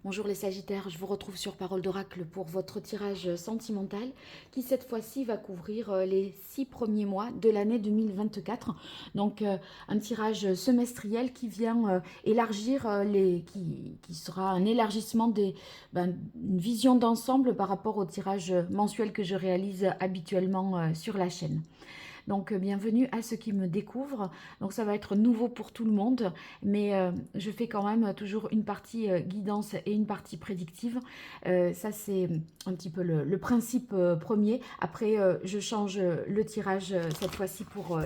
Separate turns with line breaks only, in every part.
Bonjour les Sagittaires, je vous retrouve sur Parole d'Oracle pour votre tirage sentimental qui cette fois-ci va couvrir les 6 premiers mois de l'année 2024. Donc un tirage semestriel qui vient élargir qui sera un élargissement une vision d'ensemble par rapport au tirage mensuel que je réalise habituellement sur la chaîne. Donc bienvenue à ceux qui me découvrent. Donc ça va être nouveau pour tout le monde, mais je fais quand même toujours une partie guidance et une partie prédictive. Ça c'est un petit peu le principe premier. Après je change le tirage cette fois-ci pour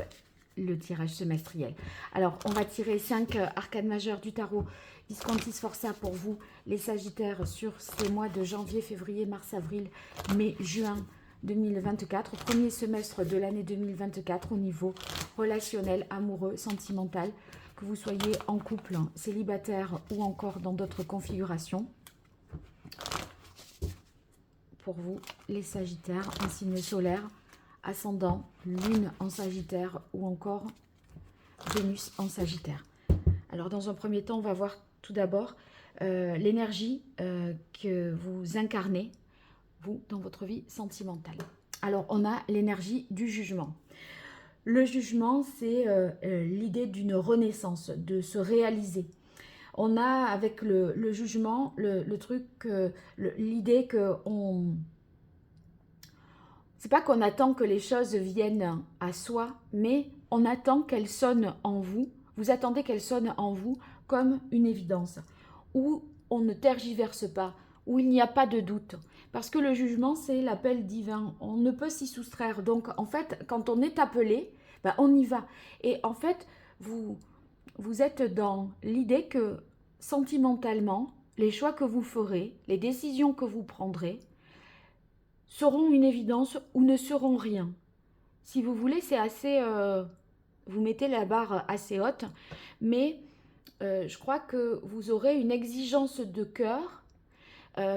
le tirage semestriel. Alors on va tirer 5 arcanes majeures du tarot Visconti Sforza pour vous les Sagittaires sur ces mois de janvier, février, mars, avril, mai, juin 2024, premier semestre de l'année 2024 au niveau relationnel, amoureux, sentimental, que vous soyez en couple, célibataire ou encore dans d'autres configurations. Pour vous, les Sagittaires, un signe solaire, ascendant, lune en Sagittaire ou encore Vénus en Sagittaire. Alors dans un premier temps, on va voir tout d'abord l'énergie que vous incarnez vous, dans votre vie sentimentale. Alors, on a l'énergie du jugement. Le jugement, c'est l'idée d'une renaissance, de se réaliser. On a avec le jugement le truc, l'idée que c'est pas qu'on attend que les choses viennent à soi, mais on attend qu'elles sonnent en vous. Vous attendez qu'elles sonnent en vous comme une évidence, où on ne tergiverse pas, où il n'y a pas de doute. Parce que le jugement, c'est l'appel divin. On ne peut s'y soustraire. Donc, en fait, quand on est appelé, ben, on y va. Et en fait, vous êtes dans l'idée que, sentimentalement, les choix que vous ferez, les décisions que vous prendrez, seront une évidence ou ne seront rien. Si vous voulez, c'est assez... vous mettez la barre assez haute, mais je crois que vous aurez une exigence de cœur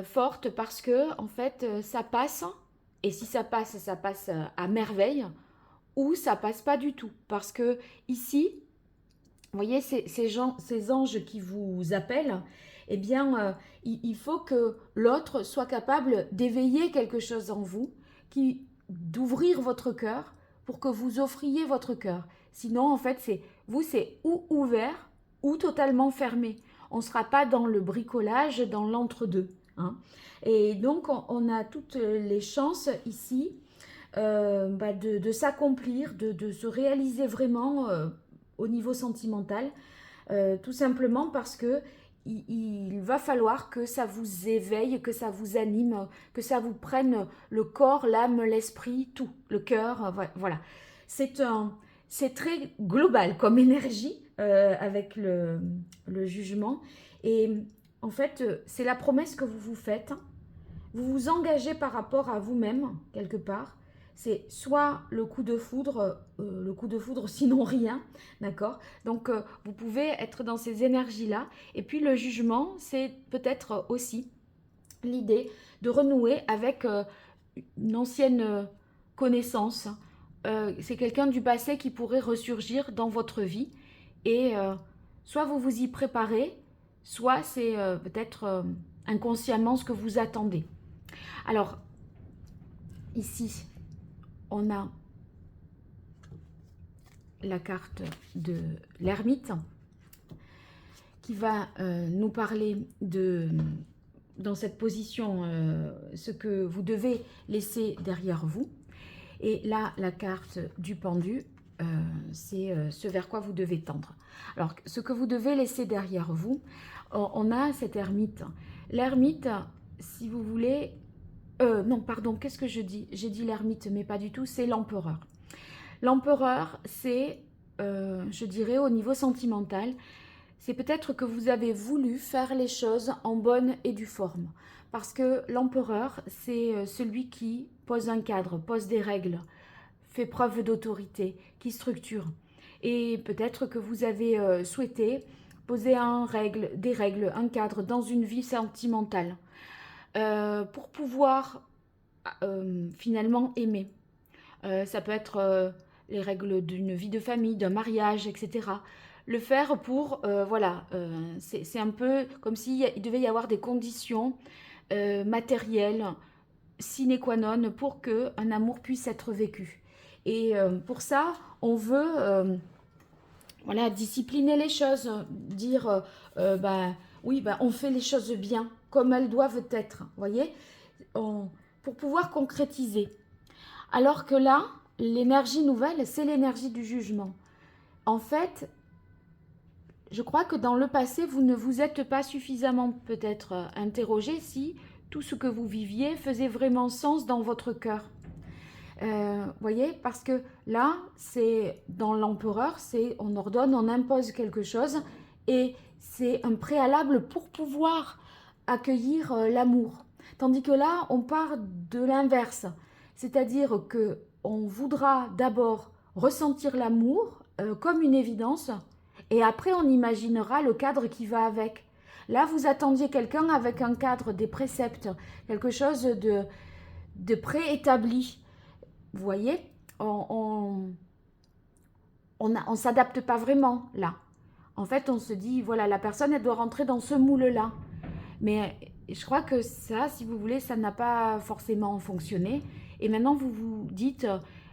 forte parce que en fait ça passe, et si ça passe à merveille, ou ça passe pas du tout parce que ici vous voyez ces anges qui vous appellent, eh bien il faut que l'autre soit capable d'éveiller quelque chose en vous, d'ouvrir votre cœur pour que vous offriez votre cœur. Sinon en fait c'est ou ouvert ou totalement fermé. On ne sera pas dans le bricolage, dans l'entre-deux. Hein. Et donc, on a toutes les chances ici de s'accomplir, de se réaliser vraiment au niveau sentimental, tout simplement parce que il va falloir que ça vous éveille, que ça vous anime, que ça vous prenne le corps, l'âme, l'esprit, tout, le cœur, voilà. C'est très global comme énergie avec le jugement. Et en fait, c'est la promesse que vous vous faites. Vous vous engagez par rapport à vous-même, quelque part. C'est soit le coup de foudre sinon rien, d'accord. Donc vous pouvez être dans ces énergies-là. Et puis le jugement, c'est peut-être aussi l'idée de renouer avec une ancienne connaissance. C'est quelqu'un du passé qui pourrait ressurgir dans votre vie. Et soit vous vous y préparez, soit c'est peut-être inconsciemment ce que vous attendez. Alors, ici, on a la carte de l'ermite qui va nous parler de, dans cette position, ce que vous devez laisser derrière vous. Et là, la carte du pendu, c'est ce vers quoi vous devez tendre. Alors, ce que vous devez laisser derrière vous, on a cette ermite. L'ermite, si vous voulez... non, pardon, qu'est-ce que je dis? J'ai dit l'ermite, mais pas du tout, c'est l'empereur. L'empereur, c'est, je dirais, au niveau sentimental, c'est peut-être que vous avez voulu faire les choses en bonne et due forme. Parce que l'empereur, c'est celui qui pose un cadre, pose des règles, fait preuve d'autorité, qui structure. Et peut-être que vous avez souhaité poser des règles, un cadre dans une vie sentimentale pour pouvoir finalement aimer. Ça peut être les règles d'une vie de famille, d'un mariage, etc. le faire pour, voilà, c'est un peu comme s'il devait y avoir des conditions matérielles sine qua non pour qu'un amour puisse être vécu. Et pour ça, on veut voilà, discipliner les choses, dire, ben, oui, ben, on fait les choses bien, comme elles doivent être, voyez, pour pouvoir concrétiser. Alors que là, l'énergie nouvelle, c'est l'énergie du jugement. En fait, je crois que dans le passé, vous ne vous êtes pas suffisamment peut-être interrogé si tout ce que vous viviez faisait vraiment sens dans votre cœur. Voyez, parce que là, c'est dans l'empereur, c'est on ordonne, on impose quelque chose et c'est un préalable pour pouvoir accueillir l'amour. Tandis que là, on part de l'inverse, c'est-à-dire que on voudra d'abord ressentir l'amour comme une évidence et après on imaginera le cadre qui va avec. Là, vous attendiez quelqu'un avec un cadre, des préceptes, quelque chose de préétabli. Vous voyez, on s'adapte pas vraiment là. En fait, on se dit, voilà, la personne, elle doit rentrer dans ce moule-là. Mais je crois que ça, si vous voulez, ça n'a pas forcément fonctionné. Et maintenant, vous vous dites,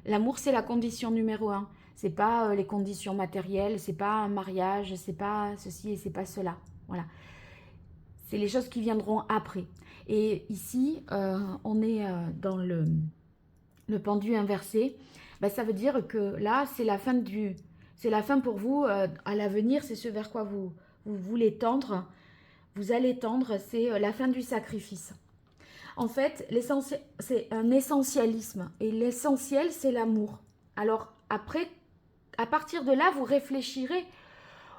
l'amour, c'est la condition numéro un. C'est pas les conditions matérielles, c'est pas un mariage, c'est pas ceci et c'est pas cela. Voilà. C'est les choses qui viendront après. Et ici, on est dans le pendu inversé. Ben, ça veut dire que là, c'est la fin pour vous à l'avenir, c'est ce vers quoi vous voulez tendre. Vous allez tendre, c'est la fin du sacrifice. En fait, c'est un essentialisme. Et l'essentiel, c'est l'amour. Alors, après, à partir de là, vous réfléchirez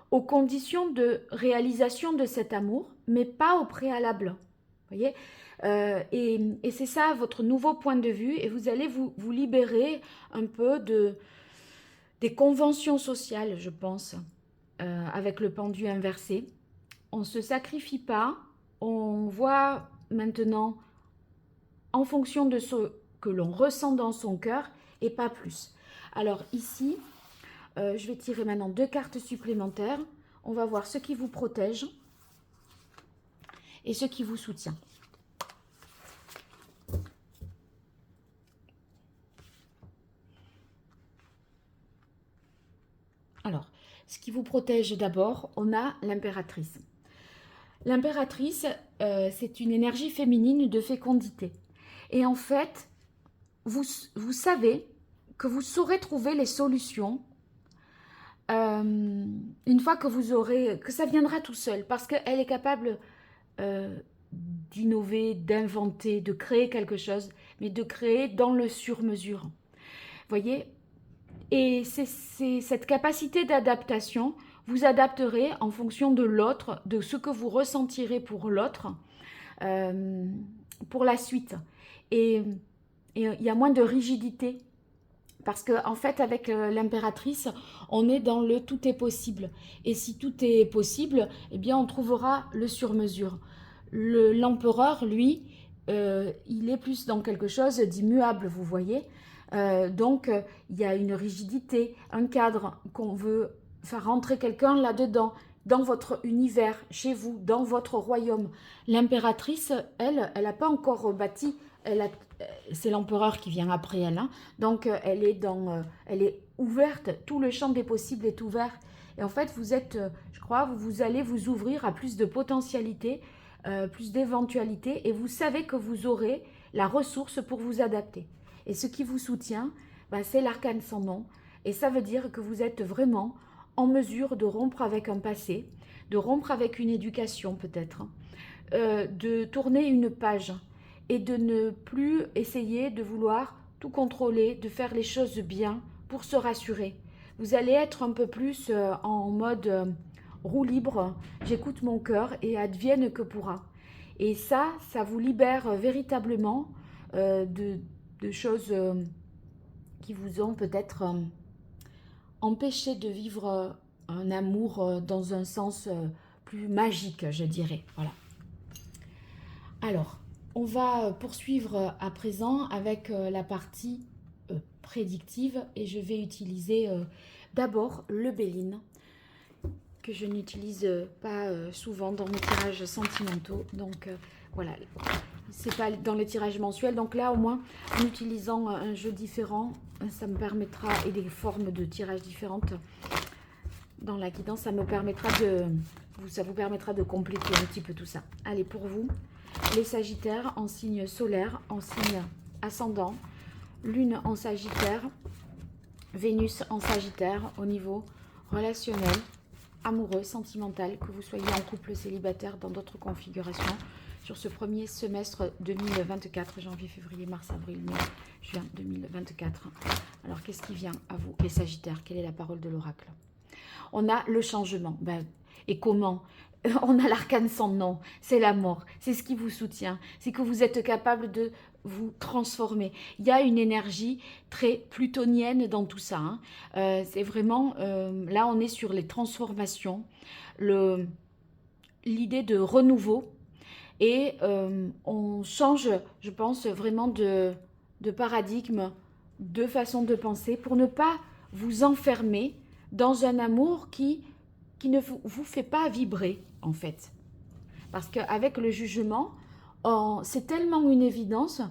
aux conditions de réalisation de cet amour, mais pas au préalable. Vous voyez et c'est ça votre nouveau point de vue. Et vous allez vous libérer un peu des conventions sociales, je pense, avec le pendu inversé. On ne se sacrifie pas, on voit maintenant en fonction de ce que l'on ressent dans son cœur et pas plus. Alors ici, je vais tirer maintenant 2 cartes supplémentaires. On va voir ce qui vous protège et ce qui vous soutient. Alors, ce qui vous protège d'abord, on a l'impératrice. L'impératrice, c'est une énergie féminine de fécondité. Et en fait, vous savez que vous saurez trouver les solutions une fois que vous aurez, que ça viendra tout seul, parce qu'elle est capable d'innover, d'inventer, de créer quelque chose, mais de créer dans le sur-mesure. Voyez, et c'est cette capacité d'adaptation, vous adapterez en fonction de l'autre, de ce que vous ressentirez pour l'autre, pour la suite. Et il y a moins de rigidité. Parce qu'en en fait, avec l'impératrice, on est dans le tout est possible. Et si tout est possible, eh bien, on trouvera le sur-mesure. L'empereur, lui, il est plus dans quelque chose d'immuable, vous voyez. Donc, il y a une rigidité, un cadre qu'on veut faire rentrer quelqu'un là-dedans, dans votre univers, chez vous, dans votre royaume. L'impératrice, elle n'a pas encore bâti, c'est l'empereur qui vient après elle, hein. Donc elle est ouverte, tout le champ des possibles est ouvert. Et en fait, vous êtes, je crois, vous allez vous ouvrir à plus de potentialités, plus d'éventualités, et vous savez que vous aurez la ressource pour vous adapter. Et ce qui vous soutient, ben, c'est l'arcane sans nom. Et ça veut dire que vous êtes vraiment en mesure de rompre avec un passé, de rompre avec une éducation peut-être, de tourner une page et de ne plus essayer de vouloir tout contrôler, de faire les choses bien pour se rassurer. Vous allez être un peu plus en mode roue libre, j'écoute mon cœur et advienne que pourra. Et ça vous libère véritablement de choses qui vous ont peut-être empêché de vivre un amour dans un sens plus magique, je dirais. Voilà. Alors, on va poursuivre à présent avec la partie prédictive et je vais utiliser d'abord le Béline que je n'utilise pas souvent dans mes tirages sentimentaux. Donc voilà, c'est pas dans les tirages mensuels. Donc là, au moins, en utilisant un jeu différent, ça me permettra, et des formes de tirage différentes dans la guidance, ça vous permettra de compléter un petit peu tout ça. Allez, pour vous, les Sagittaires en signe solaire, en signe ascendant, Lune en Sagittaire, Vénus en Sagittaire au niveau relationnel, amoureux, sentimental, que vous soyez en couple, célibataire, dans d'autres configurations, sur ce premier semestre 2024, janvier, février, mars, avril, mai, juin 2024. Alors, qu'est-ce qui vient à vous, les Sagittaires? Quelle est la parole de l'oracle? On a le changement. Et comment? On a l'arcane sans nom, c'est la mort, c'est ce qui vous soutient, c'est que vous êtes capable de vous transformer. Il y a une énergie très plutonienne dans tout ça. Hein. C'est vraiment, là on est sur les transformations, l'idée de renouveau, et on change, je pense, vraiment de paradigme, de façon de penser, pour ne pas vous enfermer dans un amour qui ne vous fait pas vibrer, en fait. Parce qu'avec le jugement, c'est tellement une évidence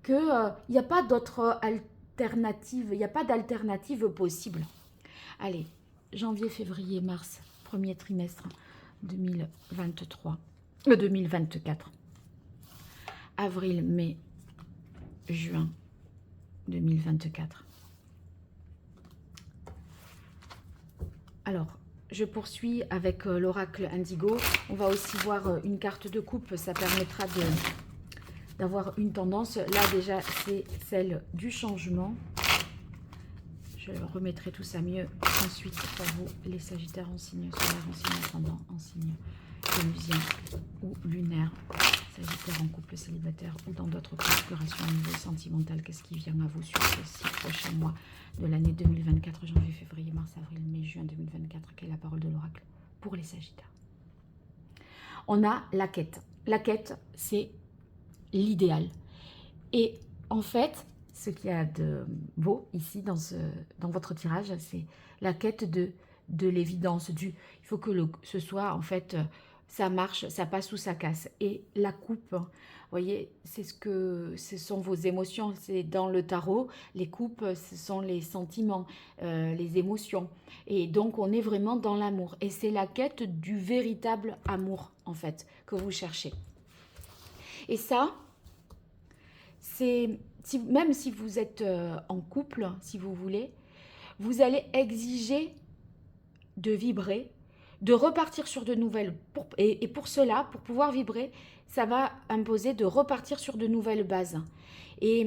qu'il n'y a pas d'autre alternative, il n'y a pas d'alternative possible. Allez, janvier, février, mars, premier trimestre 2024. Avril, mai, juin 2024. Alors, je poursuis avec l'oracle Indigo. On va aussi voir une carte de coupe. Ça permettra d'avoir une tendance. Là, déjà, c'est celle du changement. Je remettrai tout ça mieux ensuite pour vous, les Sagittaires en signe solaire, en signe ascendant, en signe vénusien ou lunaire. Sagittaire en couple célibataire ou dans d'autres configurations au niveau sentimental. Qu'est-ce qui vient à vous sur ces 6 prochains mois de l'année 2024, janvier, février, mars, avril, mai, juin 2024? Quelle est la parole de l'oracle pour les Sagittaires? On a la quête. La quête, c'est l'idéal. Et en fait, ce qu'il y a de beau ici dans votre tirage, c'est la quête de l'évidence. Il faut que ce soit en fait... ça marche, ça passe ou ça casse. Et la coupe, vous voyez, ce sont vos émotions. C'est dans le tarot, les coupes, ce sont les sentiments, les émotions. Et donc, on est vraiment dans l'amour. Et c'est la quête du véritable amour, en fait, que vous cherchez. Et ça, c'est... même si vous êtes en couple, si vous voulez, vous allez exiger de vibrer, de repartir sur de nouvelles... Et pour cela, pour pouvoir vibrer, ça va imposer de repartir sur de nouvelles bases. Et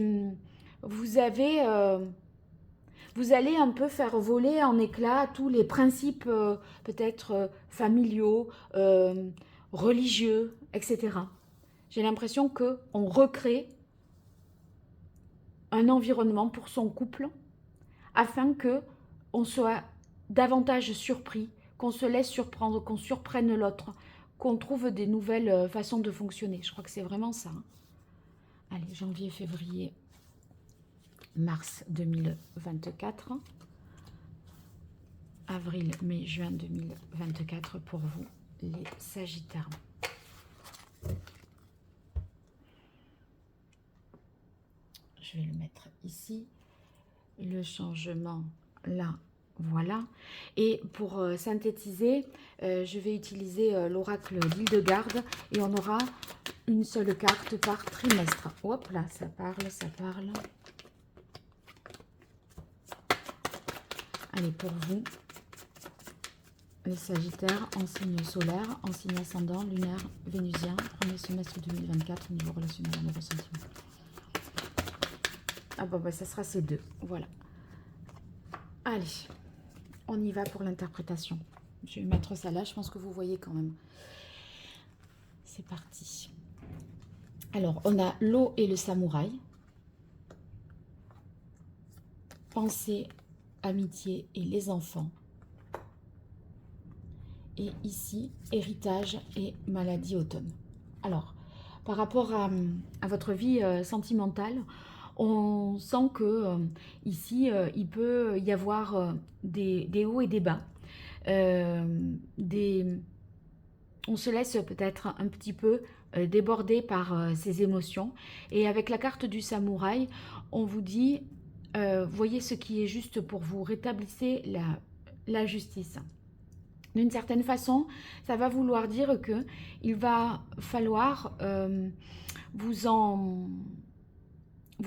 vous allez un peu faire voler en éclats tous les principes peut-être familiaux, religieux, etc. J'ai l'impression qu'on recrée un environnement pour son couple afin qu'on soit davantage surpris, qu'on se laisse surprendre, qu'on surprenne l'autre, qu'on trouve des nouvelles façons de fonctionner. Je crois que c'est vraiment ça. Hein. Allez, janvier, février, mars 2024. Avril, mai, juin 2024 pour vous, les Sagittaires. Je vais le mettre ici. Le changement, là. Voilà, et pour synthétiser, je vais utiliser l'oracle d'Hildegarde et on aura une seule carte par trimestre. Hop là, ça parle, ça parle. Allez, pour vous, les Sagittaires en signe solaire, en signe ascendant, lunaire, vénusien, premier semestre 2024 au niveau relationnel, amoureux, sentiment. Ah bon, bah, ça sera ces deux, voilà. Allez. On y va pour l'interprétation. Je vais mettre ça là, je pense que vous voyez quand même. C'est parti. Alors, on a l'eau et le samouraï. Pensée, amitié et les enfants. Et ici, héritage et maladie automne. Alors, par rapport à votre vie sentimentale, on sent que ici, il peut y avoir des hauts et des bas. des... On se laisse peut-être un petit peu déborder par ces émotions. Et avec la carte du samouraï, on vous dit, voyez ce qui est juste pour vous, rétablissez la justice. D'une certaine façon, ça va vouloir dire que il va falloir vous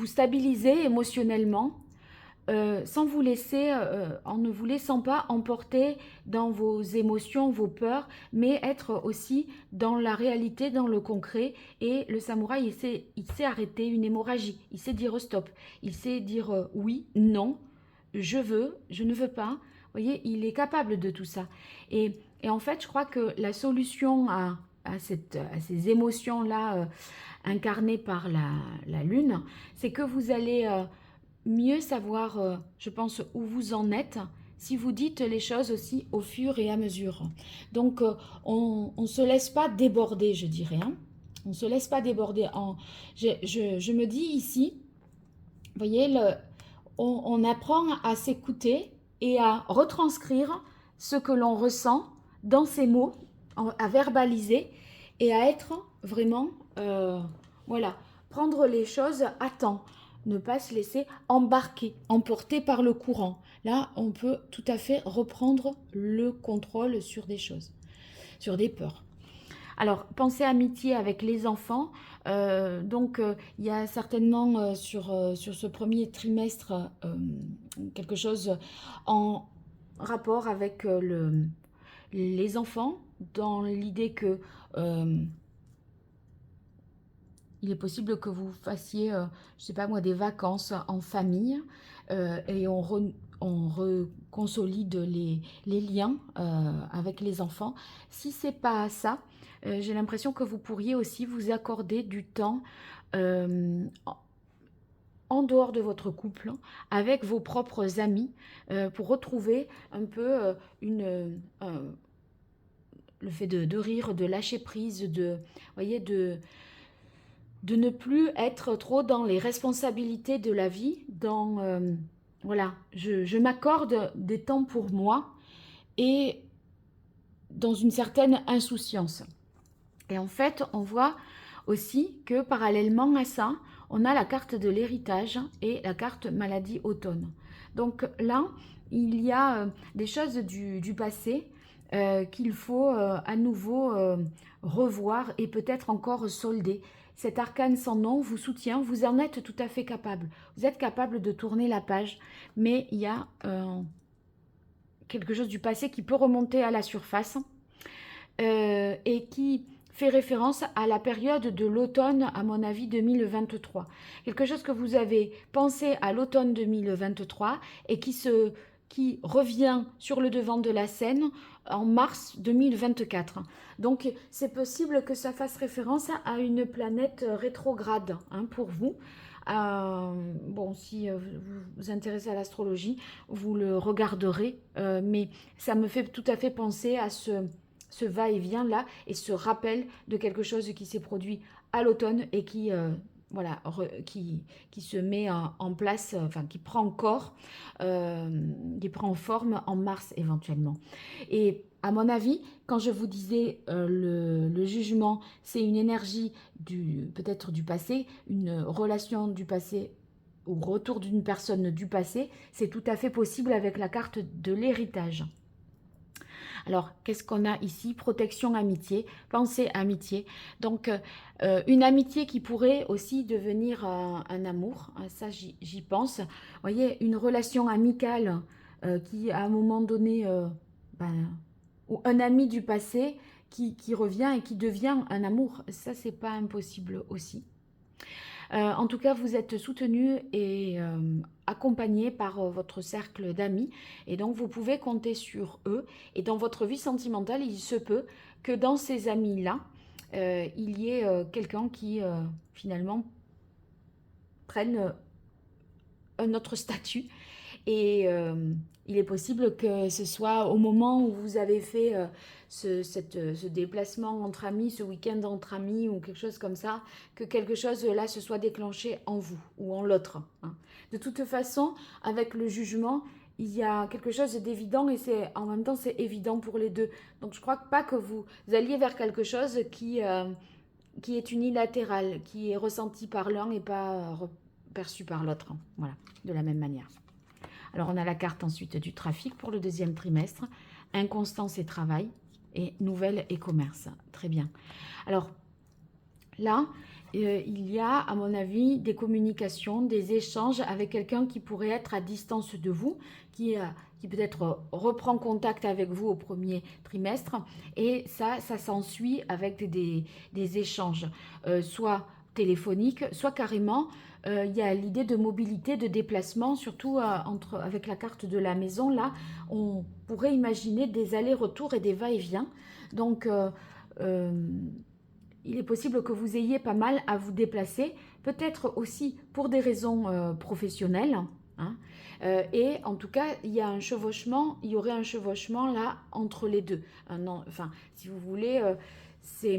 stabiliser émotionnellement sans vous laisser, en ne vous laissant pas emporter dans vos émotions, vos peurs, mais être aussi dans la réalité, dans le concret. Et le samouraï, il sait arrêter une hémorragie, il sait dire stop, il sait dire oui, non, je veux, je ne veux pas. Vous voyez, il est capable de tout ça. Et en fait, je crois que la solution à ces émotions-là incarnées par la lune, c'est que vous allez mieux savoir, je pense, où vous en êtes si vous dites les choses aussi au fur et à mesure. Donc, on ne se laisse pas déborder, je dirais. Hein. On ne se laisse pas déborder. Je me dis ici, vous voyez, on apprend à s'écouter et à retranscrire ce que l'on ressent dans ces mots, à verbaliser et à être vraiment, voilà, prendre les choses à temps, ne pas se laisser embarquer, emporter par le courant. Là, on peut tout à fait reprendre le contrôle sur des choses, sur des peurs. Alors, pensez amitié avec les enfants. Il y a certainement sur ce premier trimestre quelque chose en rapport avec les enfants, dans l'idée que il est possible que vous fassiez, je ne sais pas moi, des vacances en famille et on reconsolide les liens avec les enfants. Si ce n'est pas ça, j'ai l'impression que vous pourriez aussi vous accorder du temps euh, en dehors de votre couple, avec vos propres amis, pour retrouver un peu le fait de rire, de lâcher prise, voyez, de ne plus être trop dans les responsabilités de la vie, voilà, je m'accorde des temps pour moi et dans une certaine insouciance. Et en fait, on voit aussi que parallèlement à ça, on a la carte de l'héritage et la carte maladie automne. Donc là, il y a des choses du passé qu'il faut à nouveau revoir et peut-être encore solder. Cet arcane sans nom vous soutient, vous en êtes tout à fait capable. Vous êtes capable de tourner la page, mais il y a quelque chose du passé qui peut remonter à la surface et qui fait référence à la période de l'automne, à mon avis, 2023. Quelque chose que vous avez pensé à l'automne 2023 et qui revient sur le devant de la scène en mars 2024. Donc, c'est possible que ça fasse référence à une planète rétrograde hein, pour vous. Bon, si vous vous intéressez à l'astrologie, vous le regarderez, mais ça me fait tout à fait penser à ce va-et-vient là et ce rappel de quelque chose qui s'est produit à l'automne et qui voilà qui se met en place, enfin qui prend corps, qui prend forme en mars éventuellement. Et à mon avis, quand je vous disais le jugement, c'est une énergie peut-être du passé, une relation du passé ou retour d'une personne du passé, c'est tout à fait possible avec la carte de l'héritage. Alors, qu'est-ce qu'on a ici? Protection, amitié, pensée, amitié. Donc, une amitié qui pourrait aussi devenir un amour, ça j'y pense. Vous voyez, une relation amicale qui, à un moment donné, ou un ami du passé qui revient et qui devient un amour, ça, c'est pas impossible aussi. En tout cas, vous êtes soutenu et accompagné par votre cercle d'amis et donc vous pouvez compter sur eux. Et dans votre vie sentimentale, il se peut que dans ces amis-là, il y ait quelqu'un qui finalement prenne un autre statut. Et il est possible que ce soit au moment où vous avez fait ce déplacement entre amis, ce week-end entre amis ou quelque chose comme ça, que quelque chose là se soit déclenché en vous ou en l'autre. Hein. De toute façon, avec le jugement, il y a quelque chose d'évident et en même temps c'est évident pour les deux. Donc je crois pas que vous alliez vers quelque chose qui est unilatéral, qui est ressenti par l'un et pas perçu par l'autre. Voilà, de la même manière. Alors on a la carte ensuite du trafic pour le deuxième trimestre, inconstance et travail, et nouvelles et commerce. Très bien. Alors là, il y a, à mon avis, des communications, des échanges avec quelqu'un qui pourrait être à distance de vous, qui peut-être reprend contact avec vous au premier trimestre. Et ça s'ensuit avec des échanges, soit téléphoniques, soit carrément, il y a l'idée de mobilité, de déplacement, surtout avec la carte de la maison. Là, on pourrait imaginer des allers-retours et des va-et-vient. Donc, il est possible que vous ayez pas mal à vous déplacer, peut-être aussi pour des raisons professionnelles. Hein. Et en tout cas, il y aurait un chevauchement là entre les deux. Enfin, si vous voulez, c'est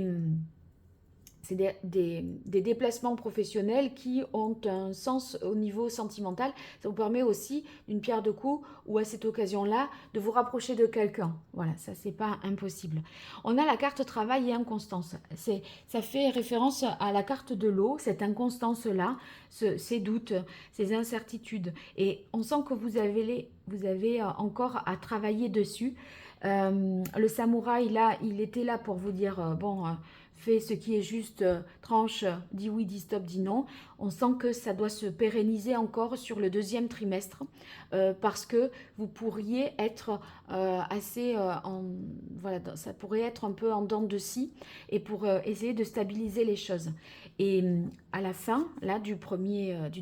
des déplacements professionnels qui ont un sens au niveau sentimental. Ça vous permet aussi, d'une pierre deux coups, ou à cette occasion-là, de vous rapprocher de quelqu'un. Voilà, ça, c'est pas impossible. On a la carte travail et inconstance. Ça fait référence à la carte de l'eau, cette inconstance-là, ces doutes, ces incertitudes. Et on sent que vous avez encore à travailler dessus. Le samouraï, là, il était là pour vous dire, fais ce qui est juste, tranche, dis oui, dis stop, dis non. On sent que ça doit se pérenniser encore sur le deuxième trimestre parce que vous pourriez être voilà, ça pourrait être un peu en dents de scie et pour essayer de stabiliser les choses. Et à la fin, là, du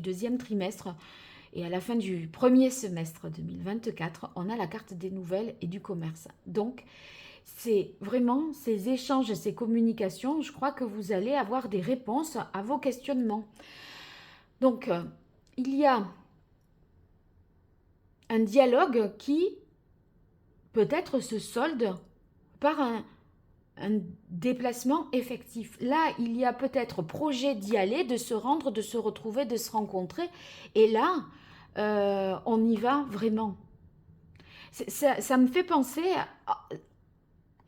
deuxième trimestre, et à la fin du premier semestre 2024, on a la carte des nouvelles et du commerce. Donc, c'est vraiment ces échanges, ces communications, je crois que vous allez avoir des réponses à vos questionnements. Donc, il y a un dialogue qui peut-être se solde par un déplacement effectif. Là, il y a peut-être projet d'y aller, de se rendre, de se retrouver, de se rencontrer. Et là, on y va vraiment. Ça me fait penser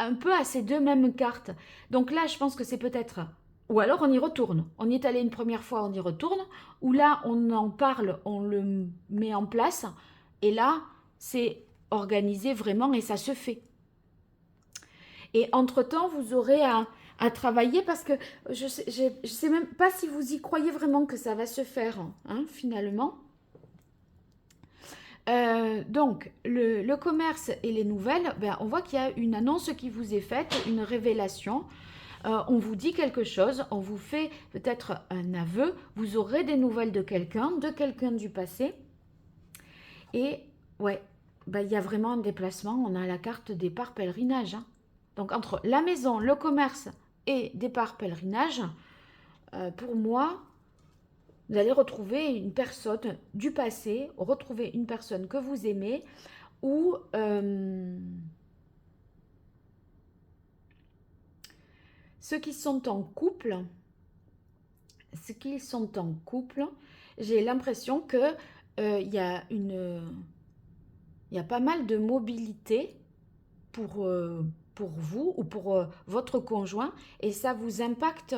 un peu à ces deux mêmes cartes. Donc là, je pense que c'est peut-être... Ou alors on y retourne. On y est allé une première fois, on y retourne. Ou là, on en parle, on le met en place. Et là, c'est organisé vraiment et ça se fait. Et entre-temps, vous aurez à travailler parce que je sais même pas si vous y croyez vraiment que ça va se faire, hein, finalement. Donc, le commerce et les nouvelles, on voit qu'il y a une annonce qui vous est faite, une révélation. On vous dit quelque chose, on vous fait peut-être un aveu, vous aurez des nouvelles de quelqu'un du passé. Et ouais, il y a vraiment un déplacement, on a la carte départ pèlerinage. Hein. Donc, entre la maison, le commerce et départ pèlerinage, pour moi, vous allez retrouver une personne du passé, retrouver une personne que vous aimez ou ceux qui sont en couple, j'ai l'impression que il y a pas mal de mobilité pour vous ou pour votre conjoint et ça vous impacte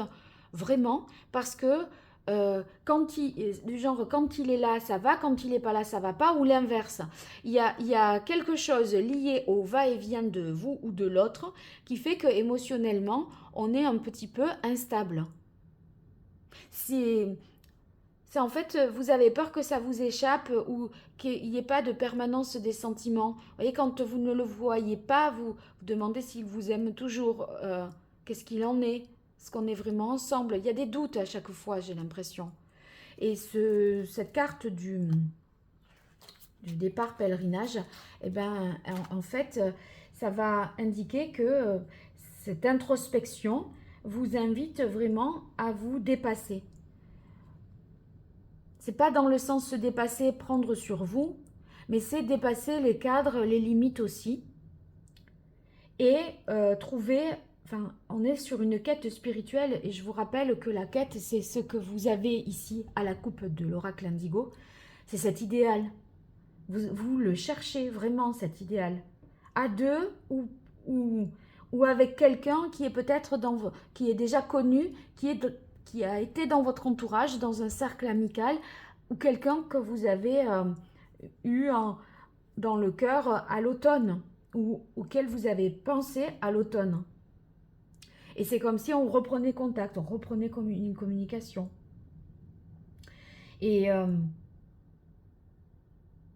vraiment parce que quand il est là, ça va, quand il n'est pas là, ça va pas, ou l'inverse. Il y a quelque chose lié au va-et-vient de vous ou de l'autre qui fait que émotionnellement, on est un petit peu instable. C'est en fait, vous avez peur que ça vous échappe ou qu'il n'y ait pas de permanence des sentiments. Vous voyez, quand vous ne le voyez pas, vous demandez s'il vous aime toujours, qu'est-ce qu'il en est, est-ce qu'on est vraiment ensemble. Il y a des doutes à chaque fois, j'ai l'impression. Et cette carte du départ pèlerinage, en fait, ça va indiquer que cette introspection vous invite vraiment à vous dépasser. C'est pas dans le sens se dépasser, prendre sur vous, mais c'est dépasser les cadres, les limites aussi. Et trouver, on est sur une quête spirituelle et je vous rappelle que la quête, c'est ce que vous avez ici à la coupe de l'oracle indigo, c'est cet idéal. Vous le cherchez vraiment, cet idéal. À deux ou avec quelqu'un qui est peut-être qui est déjà connu, qui a été dans votre entourage, dans un cercle amical, ou quelqu'un que vous avez eu dans le cœur à l'automne, ou auquel vous avez pensé à l'automne. Et c'est comme si on reprenait contact, on reprenait une communication. Et, euh,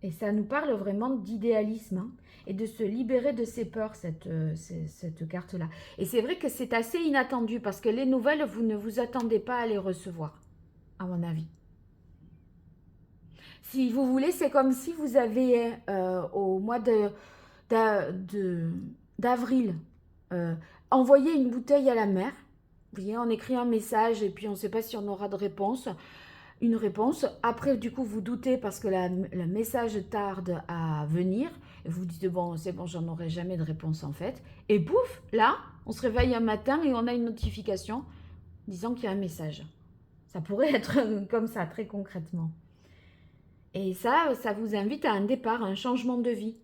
et ça nous parle vraiment d'idéalisme, hein, et de se libérer de ses peurs, cette carte-là. Et c'est vrai que c'est assez inattendu parce que les nouvelles, vous ne vous attendez pas à les recevoir, à mon avis. Si vous voulez, c'est comme si vous avez au mois d'avril envoyé une bouteille à la mer. Vous voyez, on écrit un message et puis on ne sait pas si on aura de réponse. Une réponse. Après, du coup, vous doutez parce que le message tarde à venir. Et vous dites, bon, c'est bon, j'en aurai jamais de réponse en fait. Et pouf, là, on se réveille un matin et on a une notification disant qu'il y a un message. Ça pourrait être comme ça, très concrètement. Et ça vous invite à un départ, à un changement de vie.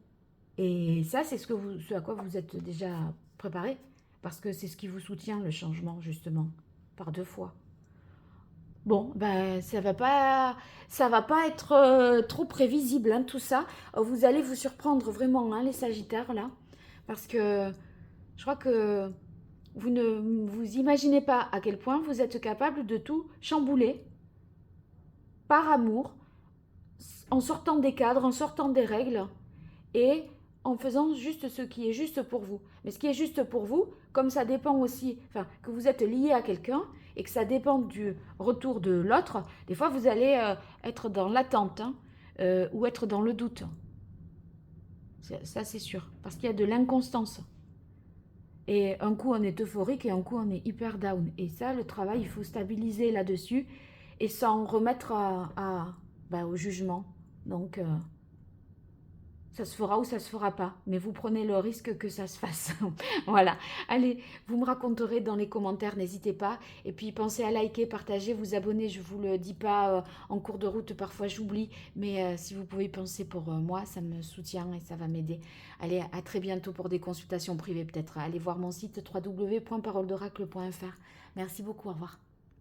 Et ça, c'est ce à quoi vous êtes déjà préparé. Parce que c'est ce qui vous soutient, le changement, justement, par deux fois. Bon, ben ça va pas être trop prévisible, hein, tout ça. Vous allez vous surprendre vraiment, hein, les Sagittaires là, parce que je crois que vous ne vous imaginez pas à quel point vous êtes capable de tout chambouler par amour, en sortant des cadres, en sortant des règles et en faisant juste ce qui est juste pour vous. Mais ce qui est juste pour vous, comme ça dépend aussi, enfin, que vous êtes lié à quelqu'un et que ça dépend du retour de l'autre, des fois vous allez être dans l'attente, hein, ou être dans le doute. Ça, c'est sûr. Parce qu'il y a de l'inconstance. Et un coup, on est euphorique et un coup, on est hyper down. Et ça, le travail, il faut stabiliser là-dessus et s'en remettre au jugement. Donc, ça se fera ou ça se fera pas, mais vous prenez le risque que ça se fasse. Voilà. Allez, vous me raconterez dans les commentaires, n'hésitez pas. Et puis pensez à liker, partager, vous abonner. Je vous le dis pas en cours de route, parfois j'oublie, mais si vous pouvez penser pour moi, ça me soutient et ça va m'aider. Allez, à très bientôt pour des consultations privées peut-être. Allez voir mon site www.paroledoracle.fr. Merci beaucoup, au revoir.